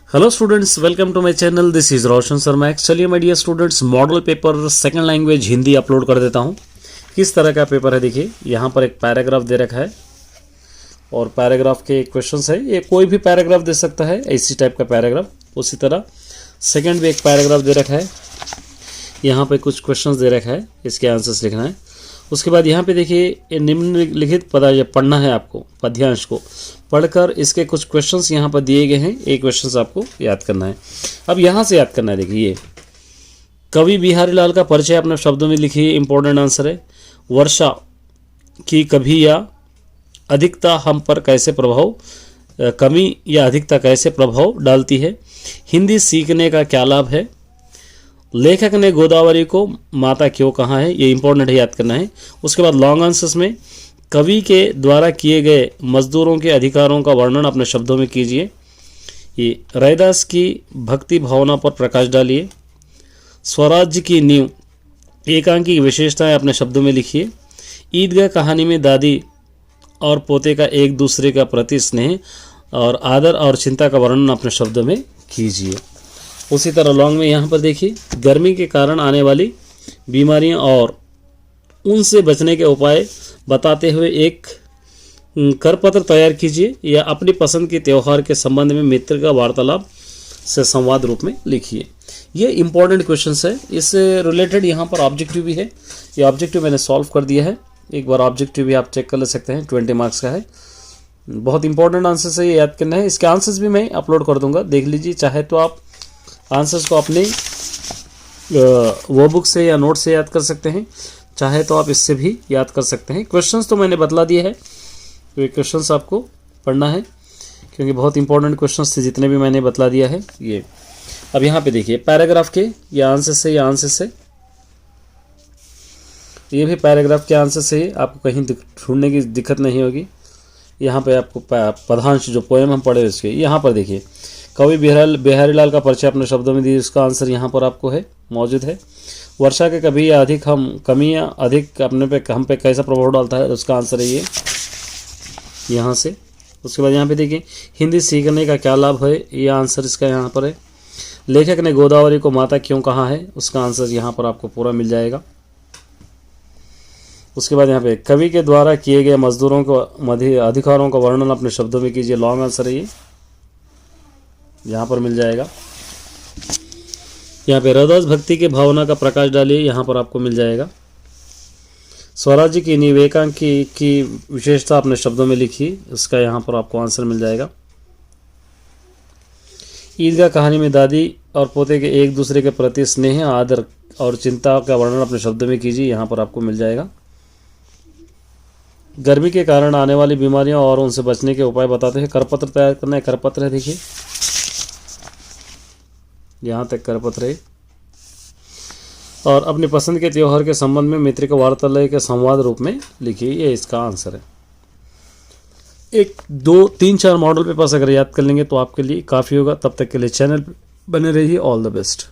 Hello students, welcome to my channel. This is Roshan Sharma. चलिए my dear students, model paper second language Hindi upload कर देता हूं। किस तरह का पेपर है देखिए, यहाँ पर एक पैराग्राफ दे रखा है और पैराग्राफ के क्वेश्चंस है। ये कोई भी पैराग्राफ दे सकता है, इसी टाइप का पैराग्राफ। उसी तरह सेकंड भी एक पैराग्राफ दे रखा है, यहाँ पे कुछ क्वेश्चंस दे रखा है, इसके आंसर्स लिखना है। उसके बाद यहाँ पे देखिए, ये निम्नलिखित पढ़ना है आपको, पद्यांश को पढ़कर इसके कुछ क्वेश्चंस यहाँ पर दिए गए हैं। एक क्वेश्चंस आपको याद करना है। अब यहाँ से याद करना है। देखिए, ये कवि बिहारी लाल का परिचय अपने शब्दों में लिखिए। इंपॉर्टेंट आंसर है। वर्षा की कभी या अधिकता हम पर कैसे प्रभाव, कमी या अधिकता कैसे प्रभाव डालती है। हिंदी सीखने का क्या लाभ है। लेखक ने गोदावरी को माता क्यों कहा है, ये इंपॉर्टेंट है, याद करना है। उसके बाद लॉन्ग आंसर्स में कवि के द्वारा किए गए मजदूरों के अधिकारों का वर्णन अपने शब्दों में कीजिए। ये रैदास की भक्ति भावना पर प्रकाश डालिए। स्वराज्य की नींव एकांकी की विशेषताएं अपने शब्दों में लिखिए। ईदगाह कहानी में दादी और पोते का एक दूसरे का प्रति स्नेह और आदर और चिंता का वर्णन अपने शब्दों में कीजिए। उसी तरह लॉन्ग में यहाँ पर देखिए, गर्मी के कारण आने वाली बीमारियाँ और उनसे बचने के उपाय बताते हुए एक करपत्र तैयार कीजिए या अपनी पसंद के त्यौहार के संबंध में मित्र का वार्तालाप से संवाद रूप में लिखिए। ये इंपॉर्टेंट क्वेश्चंस है। इससे रिलेटेड यहाँ पर ऑब्जेक्टिव भी है। ये ऑब्जेक्टिव मैंने सॉल्व कर दिया है। एक बार ऑब्जेक्टिव भी आप चेक कर ले सकते हैं, 20 मार्क्स का है। बहुत इंपॉर्टेंट आंसर्स है, ये याद करना है। इसके आंसर्स भी मैं अपलोड कर दूंगा, देख लीजिए। चाहे तो आप आंसर्स को अपने वो बुक से या नोट से याद कर सकते हैं, चाहे तो आप इससे भी याद कर सकते हैं। क्वेश्चंस तो मैंने बतला दिए है, तो ये क्वेश्चंस आपको पढ़ना है क्योंकि बहुत इंपॉर्टेंट क्वेश्चंस थे जितने भी मैंने बतला दिया है। ये अब यहाँ पे देखिए, पैराग्राफ के ये आंसर से, ये आंसर से, ये भी पैराग्राफ के आंसर से आपको कहीं ढूंढने की दिक्कत नहीं होगी। यहाँ पे आपको पद्यांश जो पोएम हम पढ़े उसके यहाँ पर देखिए, कवि बिहारी लाल का परिचय अपने शब्दों में दिए, उसका आंसर यहाँ पर आपको है, मौजूद है। वर्षा के कभी या अधिक कमी या अधिक अपने पे हम पे कैसा प्रभाव डालता है, उसका आंसर है ये यहाँ से। उसके बाद यहाँ पे देखिए, हिंदी सीखने का क्या लाभ है, ये आंसर इसका यहाँ पर है। लेखक ने गोदावरी को माता क्यों कहा है, उसका आंसर यहाँ पर आपको पूरा मिल जाएगा। उसके बाद यहाँ पे कवि के द्वारा किए गए मजदूरों को अधिकारों का वर्णन अपने शब्दों में कीजिए। लॉन्ग आंसर है ये, यहाँ पर मिल जाएगा। यहाँ पे रैदास भक्ति के भावना का प्रकाश डालिए, यहाँ पर आपको मिल जाएगा। स्वराज्य की नींव एकांकी की विशेषता अपने शब्दों में लिखी, उसका यहाँ पर आपको आंसर मिल जाएगा। ईदगाह कहानी में दादी और पोते के एक दूसरे के प्रति स्नेह, आदर और चिंता का वर्णन अपने शब्दों में कीजिए, यहाँ पर आपको मिल जाएगा। गर्मी के कारण आने वाली बीमारियां और उनसे बचने के उपाय बताते हैं। करपत्र तैयार करना है, करपत्र है, देखिए यहाँ तक करपत्र है। और अपनी पसंद के त्यौहार के संबंध में मित्र के वार्तालाप के संवाद रूप में लिखिए, ये इसका आंसर है। 1 2 3 4 मॉडल पेपर्स अगर याद कर लेंगे तो आपके लिए काफ़ी होगा। तब तक के लिए चैनल बने रहिए। All the best.